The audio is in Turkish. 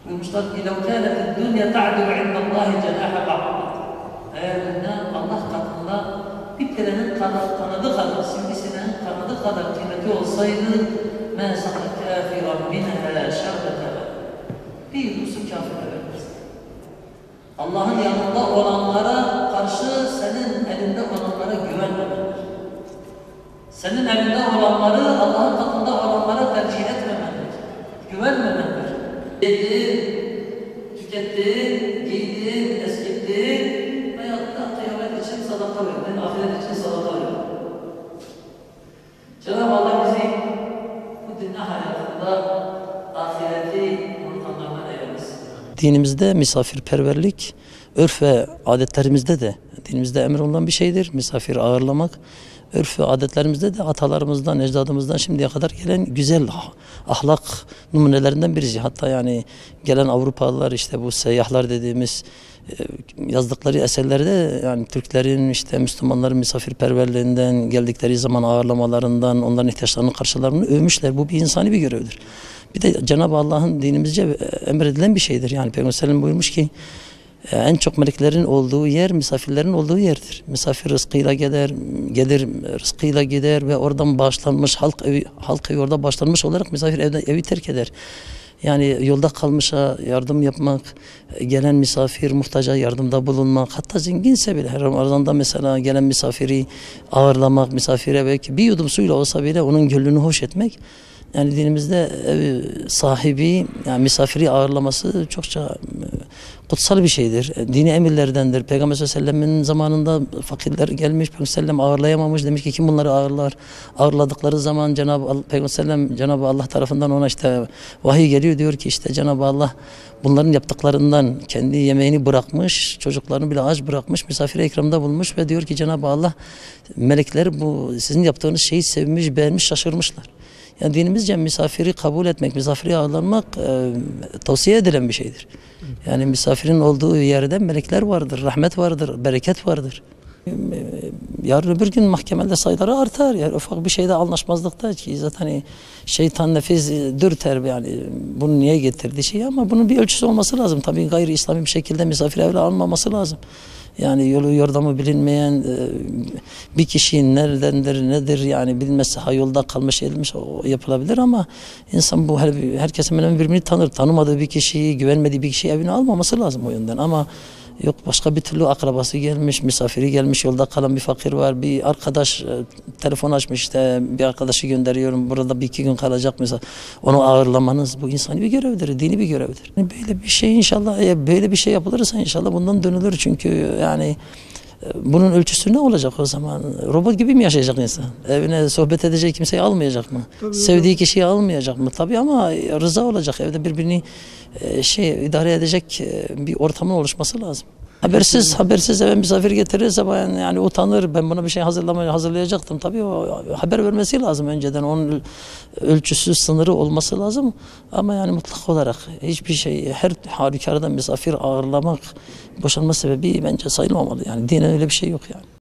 Buyurmuşlar ki لَوْ كَانَتِ الدُّنْيَا تَعْدُلُ عِنْدَ اللّٰهِ جَنَاحَ بَعْضٍ. Eğer dünya Allah katında bir pirenin kanadı kadar, sivrisineğin kanadı kadar kıymeti olsaydı مَا سَقَ كَافِرًا مِنَهَا شَرْبَةً. Bir yudum su kafire vermez. Allah'ın yanında olanlara karşı senin elinde olanlara güvenmemendir. Senin elinde olanları Allah'ın katında olanlara tercih etmemendir. Güvenmemendir. Yedin, tükettin, giydin, eskittin veyahut da kıyamet için sadaka verdin, ahiret için sadaka verdin. Cenab-ı Allah bizi bu dünya hayatında ahireti unutanlardan eylemesin. Dinimizde misafirperverlik, örf ve adetlerimizde de dinimizde emrolunan bir şeydir. Misafir ağırlamak, örf ve adetlerimizde de atalarımızdan, ecdadımızdan şimdiye kadar gelen güzel ahlak numunelerinden birisi. Hatta yani gelen Avrupalılar, işte bu seyyahlar dediğimiz yazdıkları eserlerde yani Türklerin, işte Müslümanların misafirperverliğinden, geldikleri zaman ağırlamalarından, onların ihtiyaçlarını karşılarını övmüşler. Bu bir insani bir görevdir. Bir de Cenab-ı Allah'ın dinimizce emredilen bir şeydir. Yani Peygamber Aleyhisselam buyurmuş ki en çok meleklerin olduğu yer misafirlerin olduğu yerdir. Misafir rızkıyla gelir rızkıyla gider ve oradan bağışlanmış halk evi orada bağışlanmış olarak misafir evi terk eder. Yani yolda kalmışa yardım yapmak, gelen misafir muhtaca yardımda bulunmak, hatta zenginse bile her Ramazan'da mesela gelen misafiri ağırlamak, misafire belki bir yudum suyla olsa bile onun gönlünü hoş etmek. Yani dinimizde ev sahibi, yani misafiri ağırlaması çokça kutsal bir şeydir. Dini emirlerdendir. Peygamber sallallahu aleyhi ve sellem'in zamanında fakirler gelmiş, Peygamber sallallahu ağırlayamamış. Demiş ki kim bunları ağırlar? Ağırladıkları zaman Peygamber sallallahu Cenab-ı Allah tarafından ona işte vahiy geliyor, diyor ki işte Cenab-ı Allah bunların yaptıklarından kendi yemeğini bırakmış, çocuklarını bile aç bırakmış, misafire ikramda bulmuş ve diyor ki Cenab-ı Allah melekler bu sizin yaptığınız şeyi sevmiş, beğenmiş, şaşırmışlar. Yani dinimizce misafiri kabul etmek, misafiri ağırlanmak tavsiye edilen bir şeydir. Yani misafirin olduğu yerde melekler vardır, rahmet vardır, bereket vardır. Yarın öbür gün mahkemede sayıları artar. Yani ufak bir şeyde anlaşmazlıkta ki zaten hani şeytan nefis dürter, yani bunu niye getirdi şey, ama bunun bir ölçüsü olması lazım. Tabii gayri İslami bir şekilde misafir evle alınmaması lazım. Yani yolu yordamı bilinmeyen bir kişi neredendir nedir yani bilmezse yolda kalmış edilmiş o yapılabilir, ama insan bu herkesin birbirini tanır. Tanımadığı bir kişiyi, güvenmediği bir kişiyi evine almaması lazım o yönden, ama yok başka bir türlü akrabası gelmiş, misafiri gelmiş, yolda kalan bir fakir var, bir arkadaş telefon açmış, işte bir arkadaşı gönderiyorum burada bir iki gün kalacak mesela, onu ağırlamanız bu insani bir görevdir, dini bir görevdir. Böyle bir şey inşallah, eğer böyle bir şey yapılırsa inşallah bundan dönülür, çünkü yani bunun ölçüsü ne olacak o zaman? Robot gibi mi yaşayacak insan? Evine sohbet edecek kimseyi almayacak mı? Tabii, sevdiği kişiyi almayacak mı? Tabii, ama rıza olacak. Evde birbirini idare edecek bir ortamın oluşması lazım. Habersiz eve misafir getirirse bayan yani utanır. Ben buna bir şey hazırlayacaktım. Tabii o haber vermesi lazım önceden. Onun ölçüsü, sınırı olması lazım. Ama yani mutlak olarak hiçbir şey, her halükarda misafir ağırlamak boşanma sebebi bence sayılmamalı. Yani dinen öyle bir şey yok yani.